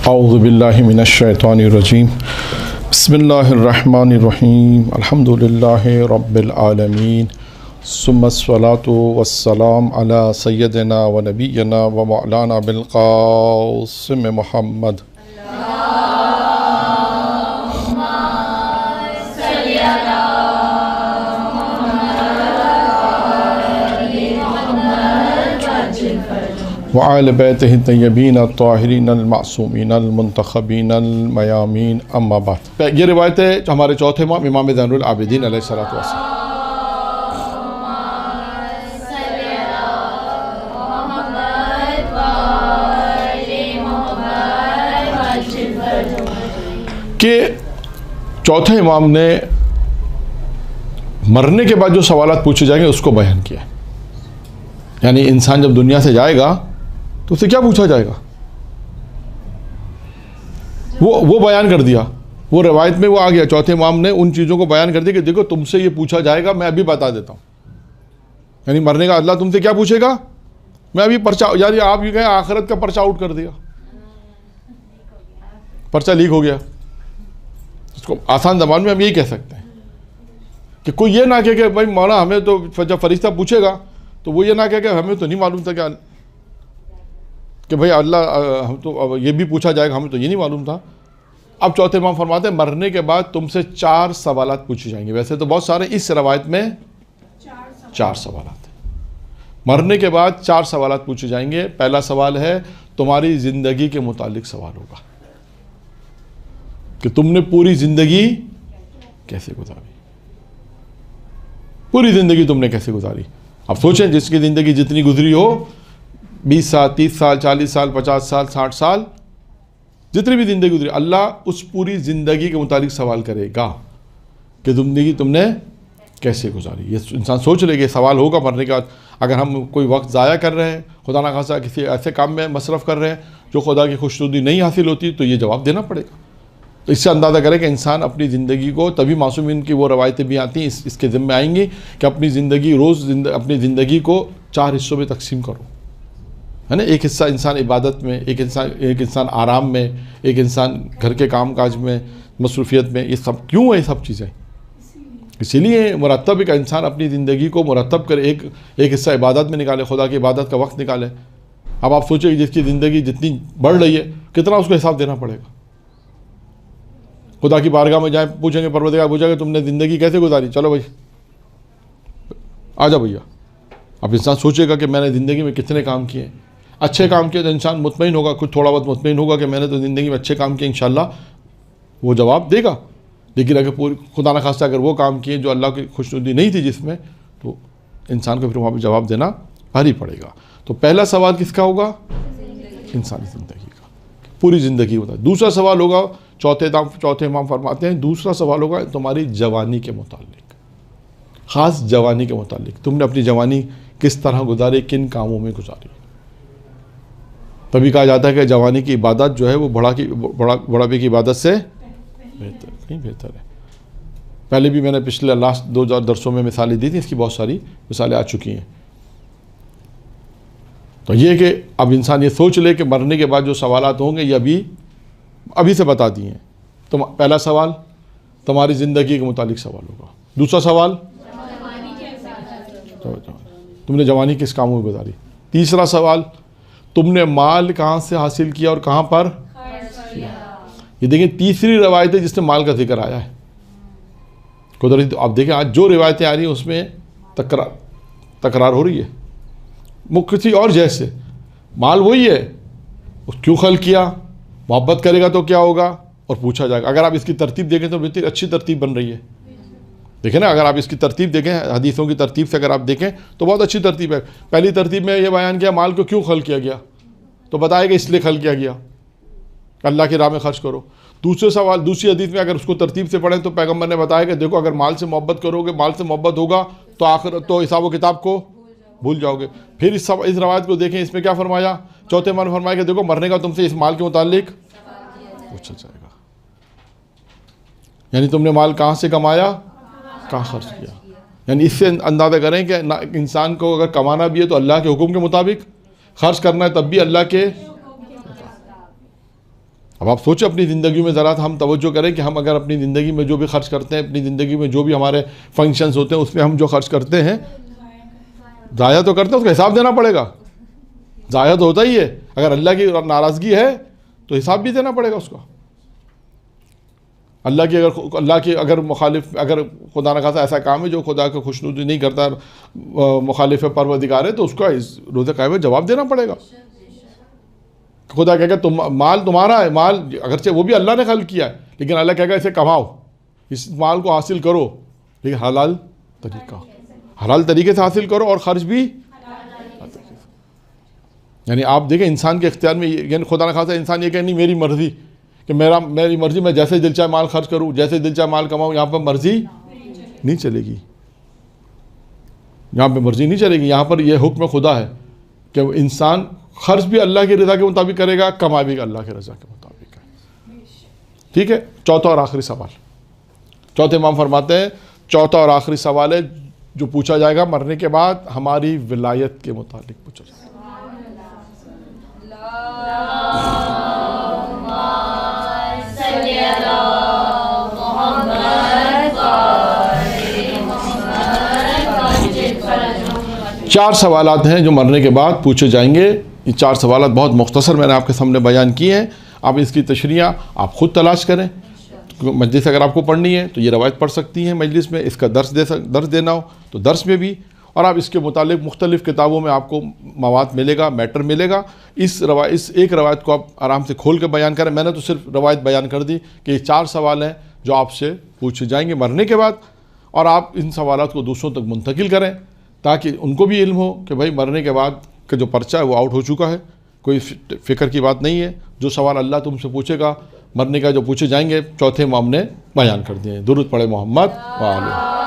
اعوذ باللہ من الشیطان الرجیم بسم اللہ الرحمن الرحیم الحمد للہ رب العالمین ثم الصلاۃ والسلام علی سیدنا و نبینا و مولانا بالقاسم محمد وآل بیتہ الطیبین الطاہرین المعصومین المنتخبین المیامین اما بعد۔ یہ روایت ہے ہمارے چوتھے امام امام زین العابدین علیہ الصلوۃ والسلام۔ کہ چوتھے امام نے مرنے کے بعد جو سوالات پوچھے جائیں گے اس کو بیان کیا، یعنی انسان جب دنیا سے جائے گا تو اسے کیا پوچھا جائے گا وہ بیان کر دیا۔ وہ روایت میں وہ آ گیا، چوتھے امام نے ان چیزوں کو بیان کر دیا کہ دیکھو تم سے یہ پوچھا جائے گا، میں ابھی بتا دیتا ہوں۔ یعنی مرنے کا اللہ تم سے کیا پوچھے گا، میں ابھی پرچہ، یعنی آپ یہ کہیں آخرت کا پرچہ آؤٹ کر دیا، پرچہ لیک ہو گیا۔ اس کو آسان زبان میں ہم یہی کہہ سکتے ہیں کہ کوئی یہ نہ کہے کہ بھائی مولا ہمیں تو جب فرشتہ پوچھے گا تو وہ یہ نہ کہے کہ ہمیں تو نہیں معلوم تھا کہ بھائی اللہ ہم تو یہ بھی پوچھا جائے گا، ہمیں تو یہ نہیں معلوم تھا۔ اب چوتھے امام فرماتے ہیں مرنے کے بعد تم سے 4 سوالات پوچھے جائیں گے۔ ویسے تو بہت سارے، اس روایت میں 4 سوالات ہیں۔ مرنے کے بعد 4 سوالات پوچھے جائیں گے۔ پہلا سوال ہے تمہاری زندگی کے متعلق سوال ہوگا کہ تم نے پوری زندگی کیسے گزاری، پوری زندگی تم نے کیسے گزاری۔ اب سوچیں جس کی زندگی جتنی گزری ہو، 20 سال 30 سال 40 سال 50 سال 60 سال، جتنی بھی زندگی گزری، اللہ اس پوری زندگی کے متعلق سوال کرے گا کہ زندگی تم نے کیسے گزاری۔ یہ انسان سوچ لے کہ سوال ہوگا مرنے کے بعد۔ اگر ہم کوئی وقت ضائع کر رہے ہیں، خدا نہ خواستہ کسی ایسے کام میں مصرف کر رہے ہیں جو خدا کی خوشنودی نہیں حاصل ہوتی، تو یہ جواب دینا پڑے گا۔ تو اس سے اندازہ کریں کہ انسان اپنی زندگی کو، تبھی معصومین کی وہ روایتیں بھی آتی ہیں اس کے ذمہ آئیں گی کہ اپنی زندگی اپنی زندگی کو 4 حصوں میں تقسیم کرو، ہے نا۔ ایک حصہ انسان عبادت میں، ایک انسان آرام میں، ایک انسان گھر کے کام کاج میں، مصروفیت میں۔ یہ سب کیوں ہے؟ یہ سب چیزیں اسی لیے مرتب ایک انسان اپنی زندگی کو مرتب کرے، ایک حصہ عبادت میں نکالے، خدا کی عبادت کا وقت نکالے۔ اب آپ سوچیں کہ جس کی زندگی جتنی بڑھ رہی ہے کتنا اس کو حساب دینا پڑے گا۔ خدا کی بارگاہ میں جائیں، پوچھیں گے، پروردگار پوچھیں گے تم نے زندگی کیسے گزاری، چلو بھائی آ جاؤ بھیا۔ اب انسان سوچے گا کہ میں نے زندگی میں کتنے کام کیے، اچھے کام کیے تو انسان مطمئن ہوگا، کچھ تھوڑا بہت مطمئن ہوگا کہ میں نے تو زندگی میں اچھے کام کیے، انشاءاللہ وہ جواب دے گا۔ لیکن اگر خدا نہ خواستہ اگر وہ کام کیے جو اللہ کی خوشنودی نہیں تھی جس میں، تو انسان کو پھر وہاں پہ جواب دینا بھاری پڑے گا۔ تو پہلا سوال کس کا ہوگا؟ انسانی زندگی کا، پوری زندگی ہوتا ہے۔ دوسرا سوال ہوگا، چوتھے امام فرماتے ہیں دوسرا سوال ہوگا تمہاری جوانی کے متعلق، خاص جوانی کے متعلق۔ تم نے اپنی جوانی کس طرح گزاری، کن کاموں میں گزاری۔ تبھی کہا جاتا ہے کہ جوانی کی عبادت جو ہے وہ بڑھاپے کی عبادت سے بہتر ہے۔ پہلے بھی میں نے پچھلے لاسٹ 2 درسوں میں مثالیں دی تھی، اس کی بہت ساری مثالیں آ چکی ہیں۔ تو یہ کہ اب انسان یہ سوچ لے کہ مرنے کے بعد جو سوالات ہوں گے یہ ابھی سے بتا دیے ہیں۔ تو پہلا سوال تمہاری زندگی کے متعلق سوال ہوگا۔ دوسرا سوال تم نے جوانی کس کاموں میں گزاری۔ تیسرا سوال تم نے مال کہاں سے حاصل کیا اور کہاں پر کیا۔ یہ دیکھیں تیسری روایت ہے جس میں مال کا ذکر آیا ہے۔ قدرتی آپ دیکھیں آج جو روایتیں آ رہی ہیں اس میں تکرار ہو رہی ہے، کسی اور جیسے۔ مال وہی ہے، اس کیوں خلق کیا، محبت کرے گا تو کیا ہوگا، اور پوچھا جائے گا۔ اگر آپ اس کی ترتیب دیکھیں تو بہت اچھی ترتیب بن رہی ہے، دیکھیں نا۔ اگر آپ اس کی ترتیب دیکھیں، حدیثوں کی ترتیب سے اگر آپ دیکھیں تو بہت اچھی ترتیب ہے۔ پہلی ترتیب میں یہ بیان کیا مال کو کیوں خلق کیا گیا، تو بتائے گا اس لیے خلق کیا گیا اللہ کی راہ میں خرچ کرو۔ دوسری حدیث میں اگر اس کو ترتیب سے پڑھیں تو پیغمبر نے بتایا کہ دیکھو اگر مال سے محبت کرو گے، مال سے محبت ہوگا تو آخرت تو حساب و کتاب کو بھول جاؤ گے۔ پھر اس روایت کو دیکھیں، اس میں کیا فرمایا، چوتھے امام نے فرمایا کہ دیکھو مرنے کا تم سے اس مال کے متعلق پوچھا جائے گا، یعنی تم نے مال کہاں سے کمایا، کہاں خرچ کیا۔ یعنی اس سے اندازہ کریں کہ انسان کو اگر کمانا بھی ہے تو اللہ کے حکم کے مطابق، خرچ کرنا ہے تب بھی اللہ کے، اب آپ سوچیں اپنی زندگی میں ذرا ہم توجہ کریں کہ ہم اگر اپنی زندگی میں جو بھی خرچ کرتے ہیں، اپنی زندگی میں جو بھی ہمارے فنکشنز ہوتے ہیں، اس میں ہم جو خرچ کرتے ہیں ضائع تو کرتے ہیں، اس کا حساب دینا پڑے گا. ضائع تو ہوتا ہی ہے. اگر اللہ کی ناراضگی ہے تو حساب بھی دینا پڑے گا اس کا. اللہ کی اگر مخالف، اگر خدا نہ خاصا ایسا کام ہے جو خدا کو خوشنودی نہیں کرتا، مخالف پروردگار ہے، تو اس کا روز قیامت جواب دینا پڑے گا. خدا کہے گا مال تمہارا ہے، مال اگرچہ وہ بھی اللہ نے خلق کیا ہے، لیکن اللہ کہے گا اسے کماؤ، اس مال کو حاصل کرو، لیکن حلال طریقے سے حاصل کرو اور خرچ بھی. یعنی آپ دیکھیں انسان کے اختیار میں، یعنی خدا نہ خاصا انسان یہ کہ نہیں میری مرضی، کہ میری مرضی، میں جیسے دل چاہے مال خرچ کروں، جیسے دل چاہے مال کماؤں. یہاں پر مرضی نہیں چلے گی، یہاں پہ مرضی نہیں چلے گی. یہاں پر یہ حکم خدا ہے کہ انسان خرچ بھی اللہ کی رضا کے مطابق کرے گا، کما بھی اللہ کی رضا کے مطابق ہے. ٹھیک ہے. چوتھا اور آخری سوال، چوتھے امام فرماتے ہیں چوتھا اور آخری سوال ہے جو پوچھا جائے گا مرنے کے بعد، ہماری ولایت کے متعلق پوچھا جائے گا. چار سوالات ہیں جو مرنے کے بعد پوچھے جائیں گے. یہ چار سوالات بہت مختصر میں نے آپ کے سامنے بیان کیے ہیں. آپ اس کی تشریح آپ خود تلاش کریں. مجلس اگر آپ کو پڑھنی ہے تو یہ روایت پڑھ سکتی ہیں مجلس میں. اس کا درس دینا ہو تو درس میں بھی، اور آپ اس کے متعلق مختلف کتابوں میں آپ کو مواد ملے گا، میٹر ملے گا. اس ایک روایت کو آپ آرام سے کھول کے بیان کریں. میں نے تو صرف روایت بیان کر دی کہ یہ چار سوال ہیں جو آپ سے پوچھے جائیں گے مرنے کے بعد، اور آپ ان سوالات کو دوسروں تک منتقل کریں تاکہ ان کو بھی علم ہو کہ بھائی مرنے کے بعد کا جو پرچہ ہے وہ آؤٹ ہو چکا ہے. کوئی فکر کی بات نہیں ہے. جو سوال اللہ تم سے پوچھے گا مرنے کا جو پوچھے جائیں گے چوتھے امام نے بیان کر دیے ہیں. درود پڑھے محمد وآلہ.